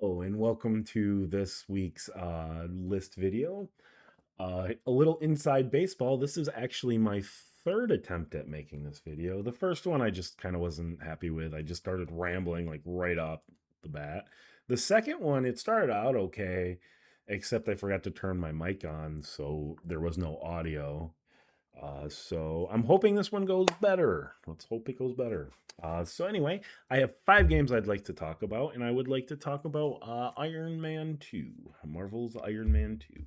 Oh, and welcome to this week's list video. A little inside baseball. This is actually my third attempt at making this video. The first one I just kind of wasn't happy with. I just started rambling like right off the bat. The second one, it started out okay, except I forgot to turn my mic on, so there was no audio. So I'm hoping this one goes better. Let's hope it goes better. So anyway, I have 5 games I'd like to talk about, and I would like to talk about Iron Man 2, Marvel's Iron Man 2.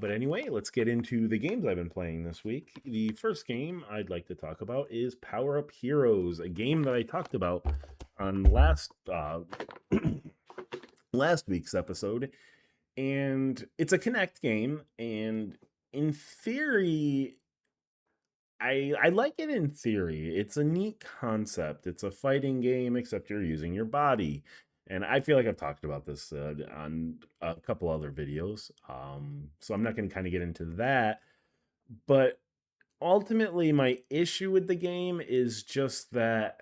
But anyway, let's get into the games I've been playing this week. The first game I'd like to talk about is Power Up Heroes, a game that I talked about on last week's episode. And it's a Kinect game, and in theory, I like it in theory. It's a neat concept. It's a fighting game, except you're using your body. And I feel like I've talked about this on a couple other videos. So I'm not going to kind of get into that. But ultimately, my issue with the game is just that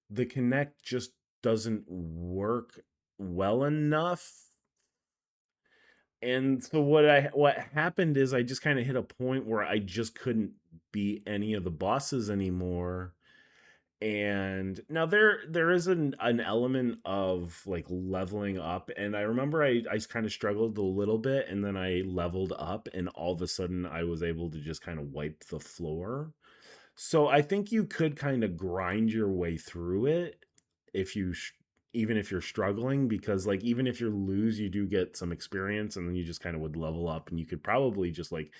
the Kinect just doesn't work well enough. And so what happened is I just kind of hit a point where I just couldn't beat any of the bosses anymore. And now there is an element of like leveling up, and I remember I kind of struggled a little bit, and then I leveled up, and all of a sudden I was able to just kind of wipe the floor. So I think you could kind of grind your way through it if even if you're struggling, because like even if you lose, you do get some experience, and then you just kind of would level up, and you could probably just like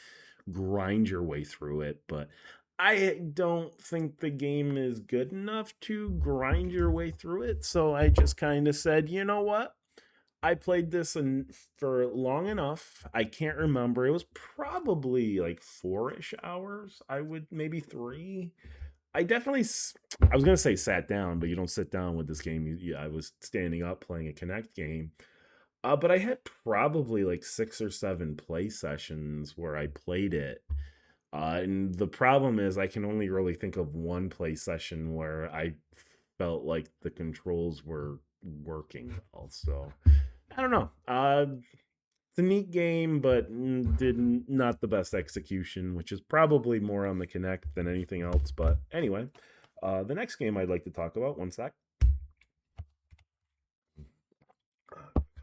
grind your way through it. But I don't think the game is good enough to grind your way through it. So I just kind of said, you know what? I played this for long enough. I can't remember. It was probably like 4-ish hours. I would maybe 3. I was going to say sat down, but you don't sit down with this game. I was standing up playing a Kinect game. But I had probably like 6 or 7 play sessions where I played it. And the problem is, I can only really think of one play session where I felt like the controls were working well. So I don't know. It's a neat game, but not the best execution, which is probably more on the Kinect than anything else. But anyway, the next game I'd like to talk about, one sec,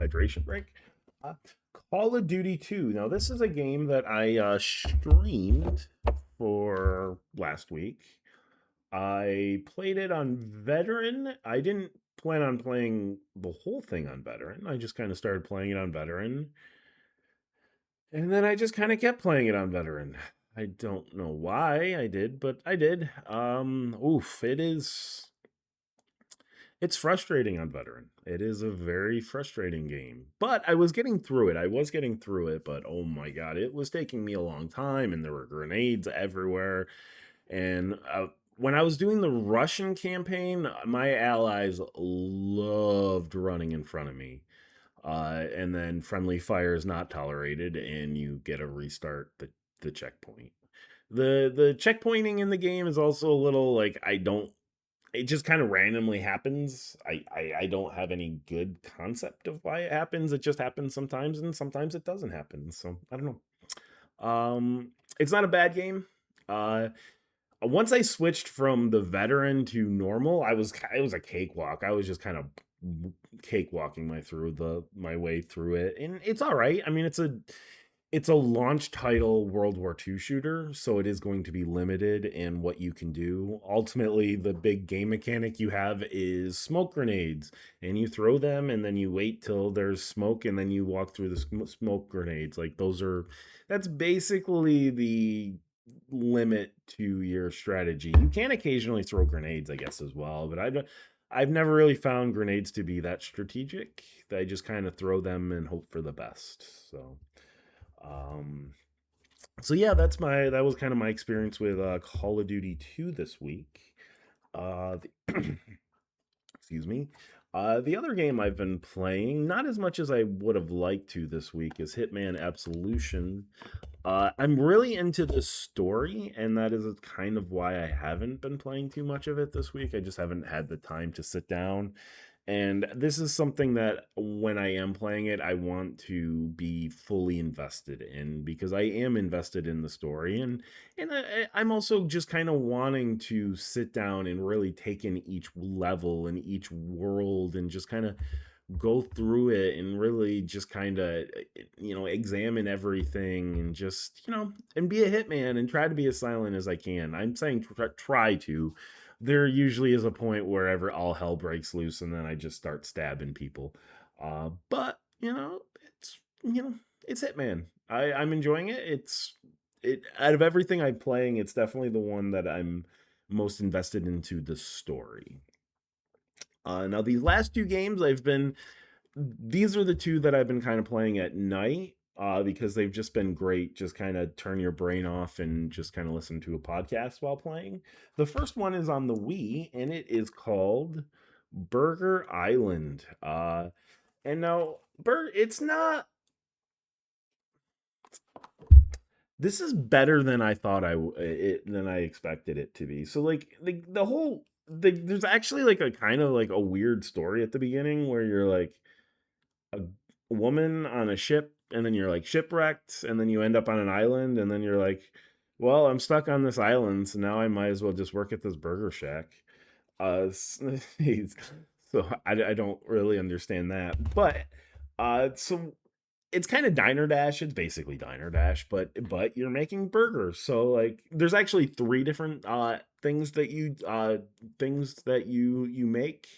hydration break. Uh, Call of Duty 2. Now, this is a game that I streamed for last week. I played it on Veteran. I didn't plan on playing the whole thing on Veteran. I just kind of started playing it on Veteran. And then I just kind of kept playing it on Veteran. I don't know why I did, but I did. It's frustrating on Veteran. It is a very frustrating game. But I was getting through it. But oh my god, it was taking me a long time, and there were grenades everywhere. And when I was doing the Russian campaign, my allies loved running in front of me. And then friendly fire is not tolerated, and you get a restart the checkpoint. The checkpointing in the game is also a little like it just kind of randomly happens. I don't have any good concept of why it happens. It just happens sometimes, and sometimes it doesn't happen. So I don't know. It's not a bad game. Once I switched from the Veteran to normal, it was a cakewalk. I was just kind of cakewalking my way through it, and it's all right. I mean, it's a launch title World War II shooter, so it is going to be limited in what you can do. Ultimately, the big game mechanic you have is smoke grenades, and you throw them, and then you wait till there's smoke, and then you walk through the smoke grenades. Like that's basically the limit to your strategy. You can occasionally throw grenades, I guess, as well, but I've never really found grenades to be that strategic. I just kind of throw them and hope for the best. Um, so yeah, that was kind of my experience with Call of Duty 2 this week. Excuse me. The other game I've been playing, not as much as I would have liked to this week, is Hitman Absolution. I'm really into the story, and that is kind of why I haven't been playing too much of it this week. I just haven't had the time to sit down And this is something that when I am playing it, I want to be fully invested in because I am invested in the story, and I'm also just kind of wanting to sit down and really take in each level and each world and just kind of go through it and really just kind of examine everything and just and be a hitman and try to be as silent as I can. I'm saying try to. There usually is a point wherever all hell breaks loose and then I just start stabbing people. But it's you know it's Hitman. I'm enjoying it. It out of everything I'm playing, it's definitely the one that I'm most invested into the story. Now these last two games these are the two that I've been kind of playing at night, because they've just been great. Just kind of turn your brain off and just kind of listen to a podcast while playing. The first one is on the Wii, and it is called Burger Island. And now, it's not. This is better than I thought than I expected it to be. So like the whole there's actually like a kind of like a weird story at the beginning where you're like a woman on a ship and then you're like shipwrecked and then you end up on an island and then you're like, well, I'm stuck on this island, so now I might as well just work at this burger shack. So I don't really understand that, but so it's kind of Diner Dash. It's basically Diner Dash, but you're making burgers. So like, there's actually three different things that you make.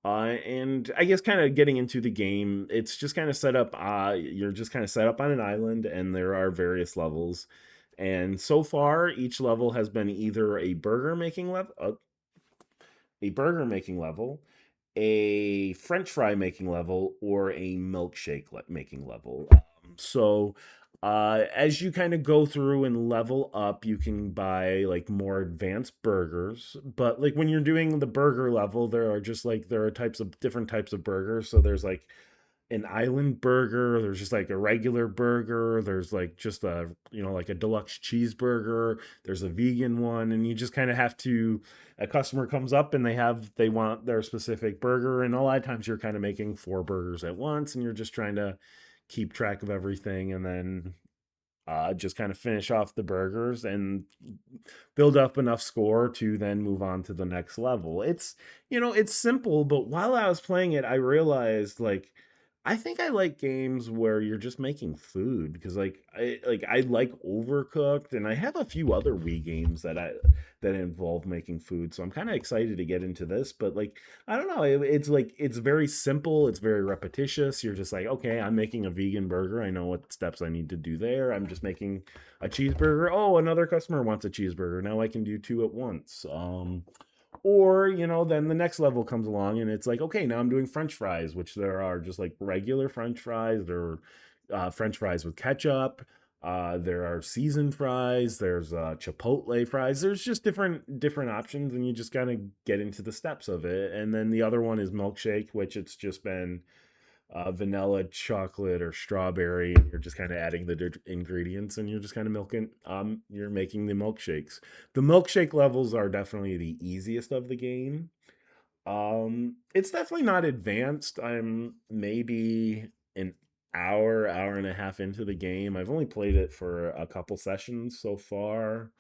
And I guess kind of getting into the game, it's just kind of set up. You're just kind of set up on an island, and there are various levels. And so far, each level has been either a burger making level, a French fry making level, or a milkshake making level. As you kind of go through and level up, you can buy like more advanced burgers. But like when you're doing the burger level, there are different types of burgers. So there's like an island burger, there's just like a regular burger, there's like just like a deluxe cheeseburger, there's a vegan one, and you just kind of have to a customer comes up and they want their specific burger, and a lot of times you're kind of making four burgers at once and you're just trying to keep track of everything, and then just kind of finish off the burgers and build up enough score to then move on to the next level. It's simple, but while I was playing it, I realized like I think I like games where you're just making food because I like Overcooked, and I have a few other Wii games that involve making food. So I'm kind of excited to get into this, but like I don't know, it's like it's very simple, it's very repetitious. You're just like, okay, I'm making a vegan burger. I know what steps I need to do there. I'm just making a cheeseburger. Oh, another customer wants a cheeseburger. Now I can do two at once. Or then the next level comes along and it's like, okay, now I'm doing French fries, which there are just like regular French fries. There are French fries with ketchup. There are seasoned fries. There's chipotle fries. There's just different options, and you just kind of get into the steps of it. And then the other one is milkshake, which it's just been vanilla, chocolate, or strawberry. You're just kind of adding the ingredients, and you're just kind of milking. You're making the milkshakes. The milkshake levels are definitely the easiest of the game. It's definitely not advanced. I'm maybe an hour and a half into the game. I've only played it for a couple sessions so far.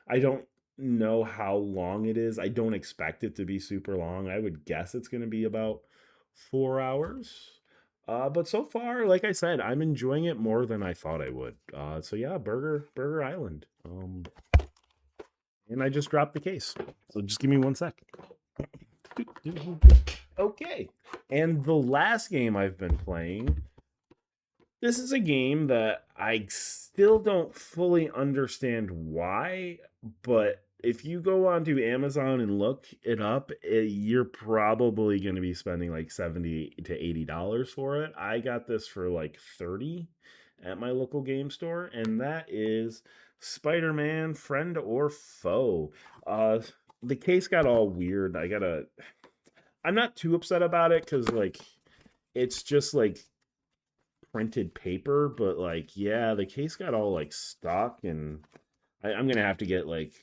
I don't know how long it is. I don't expect it to be super long. I would guess it's going to be about 4 hours. But so far, like I said, I'm enjoying it more than I thought I would. So yeah, Burger Island. And I just dropped the case. So just give me 1 sec. Okay. And the last game I've been playing, this is a game that I still don't fully understand why, but if you go onto Amazon and look it up, you're probably going to be spending like $70 to $80 for it. I got this for like 30 at my local game store, and that is Spider-Man Friend or Foe. The case got all weird. I'm not too upset about it because like it's just like printed paper, but like yeah, the case got all like stuck, and I'm gonna have to get like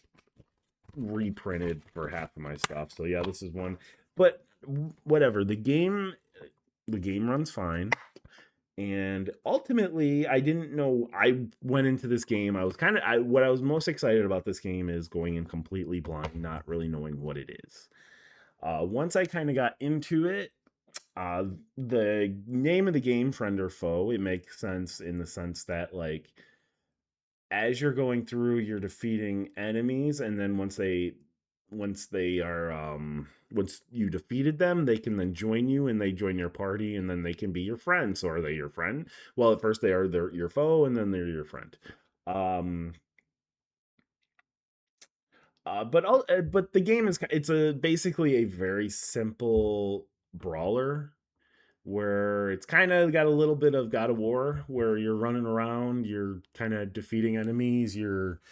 reprinted for half of my stuff. So yeah, this is one. But whatever. The game runs fine. And ultimately, I didn't know. I went into this game. I was kind of. What I was most excited about this game is going in completely blind, not really knowing what it is. Once I kind of got into it, uh, the name of the game, Friend or Foe, it makes sense in the sense that, like, as you're going through, you're defeating enemies, and then once you defeated them, they can then join you, and they join your party, and then they can be your friend. So are they your friend? Well, at first they're your foe, and then they're your friend. Um, but the game is it's a basically a very simple brawler where it's kind of got a little bit of God of War, where you're running around, you're kind of defeating enemies, you're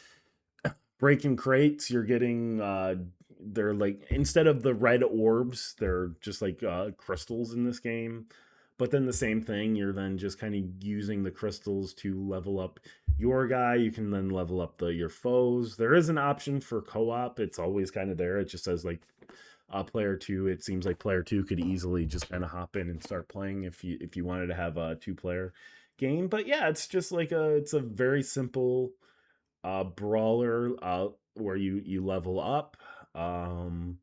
breaking crates, you're getting they're like, instead of the red orbs, they're just like crystals in this game. But then the same thing, you're then just kind of using the crystals to level up your guy. You can then level up your foes. There is an option for co-op. It's always kind of there. It just says like player two. It seems like player two could easily just kind of hop in and start playing if you wanted to have a two-player game. But yeah, it's just like it's a very simple brawler where you level up. Um,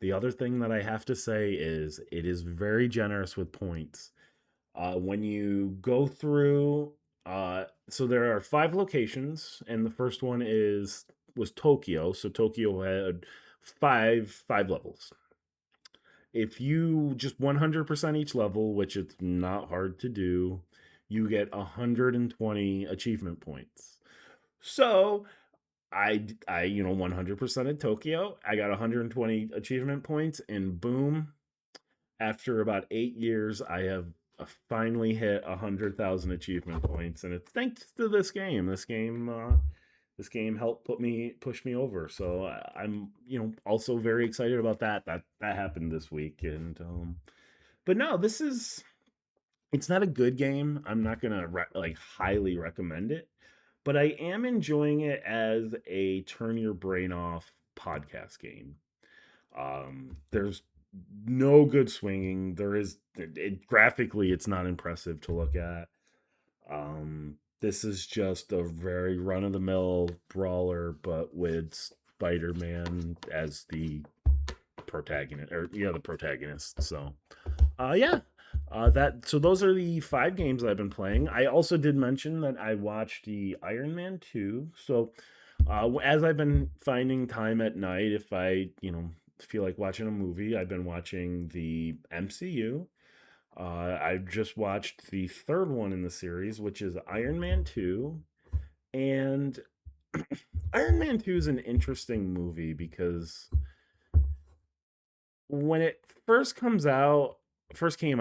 the other thing that I have to say is it is very generous with points. When you go through, so there are 5 locations, and the first one was Tokyo. So Tokyo had five levels. If you just 100% each level, which it's not hard to do, you get 120 achievement points. So I 100% in Tokyo. I got 120 achievement points, and boom, after about 8 years, I have finally hit 100,000 achievement points, and it's thanks to this game. This game helped push me over. So I'm also very excited about that. That happened this week, and but no, it's not a good game. I'm not gonna like highly recommend it, but I am enjoying it as a turn your brain off podcast game. There's no good swinging. Graphically, it's not impressive to look at. This is just a very run of the mill brawler, but with Spider Man as the protagonist, or the protagonist. So, yeah. So those are the 5 games I've been playing. I also did mention that I watched the Iron Man 2. So, as I've been finding time at night, if I, feel like watching a movie, I've been watching the MCU. I just watched the third one in the series, which is Iron Man 2. And Iron Man 2 is an interesting movie because when it first came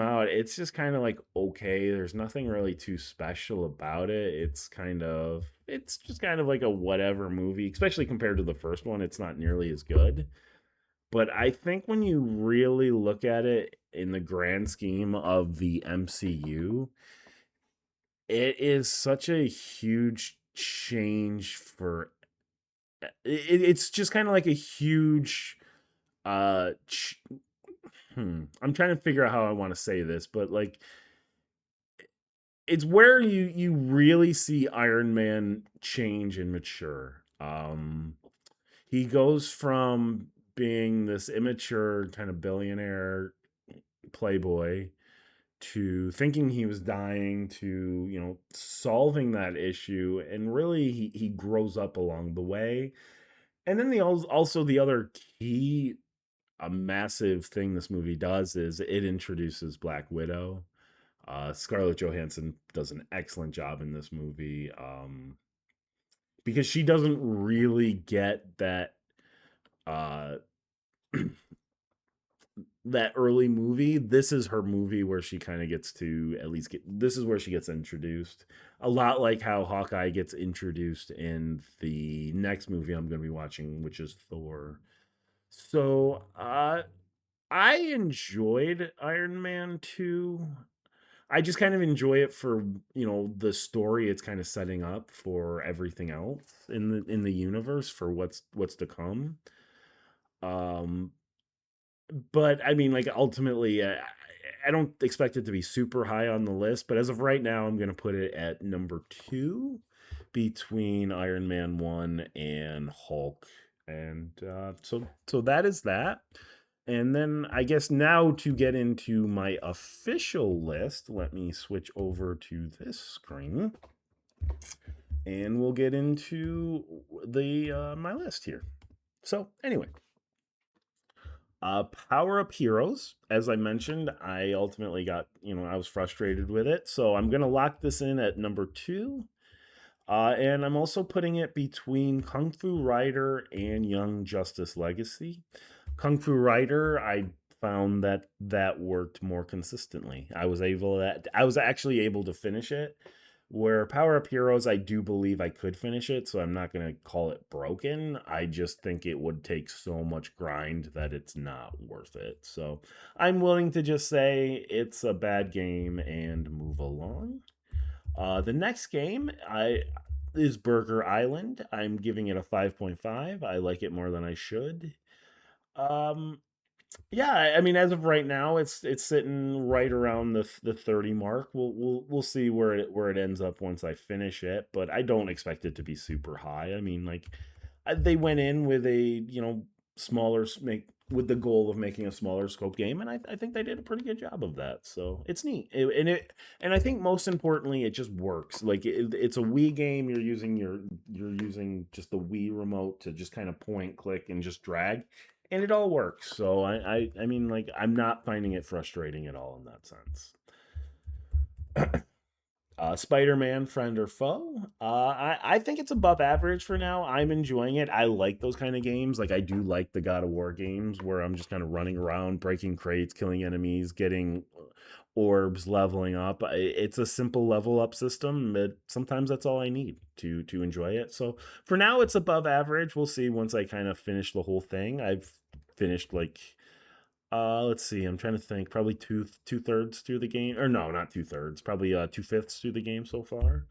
out, it's just kind of like okay. There's nothing really too special about it. It's just kind of like a whatever movie, especially compared to the first one. It's not nearly as good. But I think when you really look at it in the grand scheme of the MCU, it is such a huge change for it's just kind of like a huge uh ch- I'm trying to figure out how I want to say this, but like it's where you really see Iron Man change and mature. He goes from being this immature kind of billionaire playboy to thinking he was dying to solving that issue, and really he grows up along the way. And then also the other key, a massive thing this movie does is it introduces Black Widow. Scarlett Johansson does an excellent job in this movie, because she doesn't really get uh, that early movie. This is her movie where she kind of gets to at least get. This is where she gets introduced. A lot like how Hawkeye gets introduced in the next movie I'm going to be watching, which is Thor. So, I enjoyed Iron Man 2. I just kind of enjoy it for, the story it's kind of setting up for everything else in the universe for what's to come. Um but I mean, like ultimately, I don't expect it to be super high on the list. But as of right now, I'm going to put it at number two, between Iron Man 1 and Hulk. And so that is that. And then I guess now to get into my official list, let me switch over to this screen and we'll get into the my list here. So anyway, Power Up Heroes, as I mentioned, I ultimately got, I was frustrated with it. So I'm going to lock this in at number two. And I'm also putting it between Kung Fu Rider and Young Justice Legacy. Kung Fu Rider, I found that that worked more consistently. I was actually able to finish it. Where Power Up Heroes, I do believe I could finish it, so I'm not going to call it broken. I just think it would take so much grind that it's not worth it. So I'm willing to just say it's a bad game and move along. The next game is Burger Island. I'm giving it a 5.5. I like it more than I should. Um, yeah, I mean, as of right now, it's sitting right around the 30 mark. We'll see where it ends up once I finish it, but I don't expect it to be super high. I mean, like they went in with a make with the goal of making a smaller scope game, and I think they did a pretty good job of that. So it's neat, and I think most importantly, it just works. Like it's a Wii game. You're using just the Wii remote to just kind of point, click, and just drag, and it all works. So I mean, like I'm not finding it frustrating at all in that sense. Spider-Man, friend or foe? I think it's above average for now. I'm enjoying it. I like those kind of games. Like I do like the God of War games where I'm just kind of running around, breaking crates, killing enemies, getting orbs, leveling up. It's a simple level up system, but sometimes that's all I need to enjoy it. So for now, it's above average. We'll see once I kind of finish the whole thing. I've finished like let's see. I'm trying to think. Probably two thirds through the game, or no, not two thirds. Probably 2/5 through the game so far.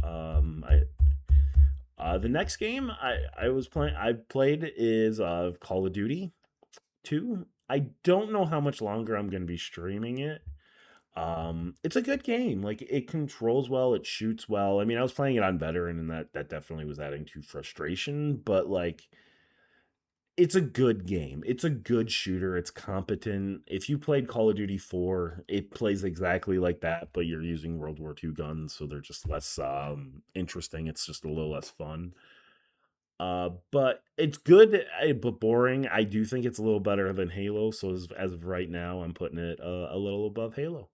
I The next game I've played is Call of Duty 2. I don't know how much longer I'm going to be streaming it. It's a good game. Like it controls well, it shoots well. I mean, I was playing it on veteran, and that definitely was adding to frustration. But like it's a good game. It's a good shooter. It's competent. If you played Call of Duty 4, it plays exactly like that, but you're using World War II guns, so they're just less interesting. It's just a little less fun. But it's good, but boring. I do think it's a little better than Halo, so as of right now, I'm putting it a little above Halo.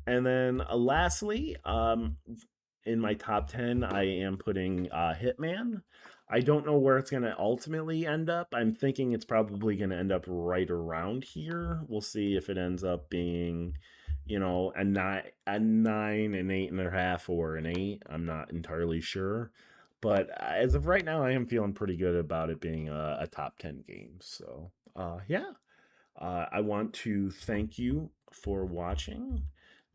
And then lastly, in my top 10, I am putting Hitman. I don't know where it's going to ultimately end up. I'm thinking it's probably going to end up right around here. We'll see if it ends up being, a nine, an 8.5, or an 8. I'm not entirely sure. But as of right now, I am feeling pretty good about it being a top 10 game. So, yeah. I want to thank you for watching.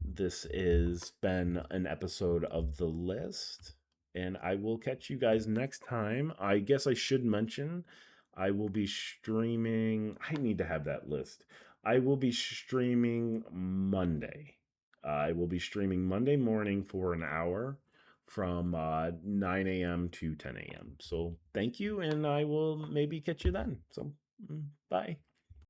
This has been an episode of The List, and I will catch you guys next time. I guess I should mention I will be streaming. I need to have that list. I will be streaming Monday. I will be streaming Monday morning for an hour from 9 a.m. to 10 a.m. So thank you, and I will maybe catch you then. So bye.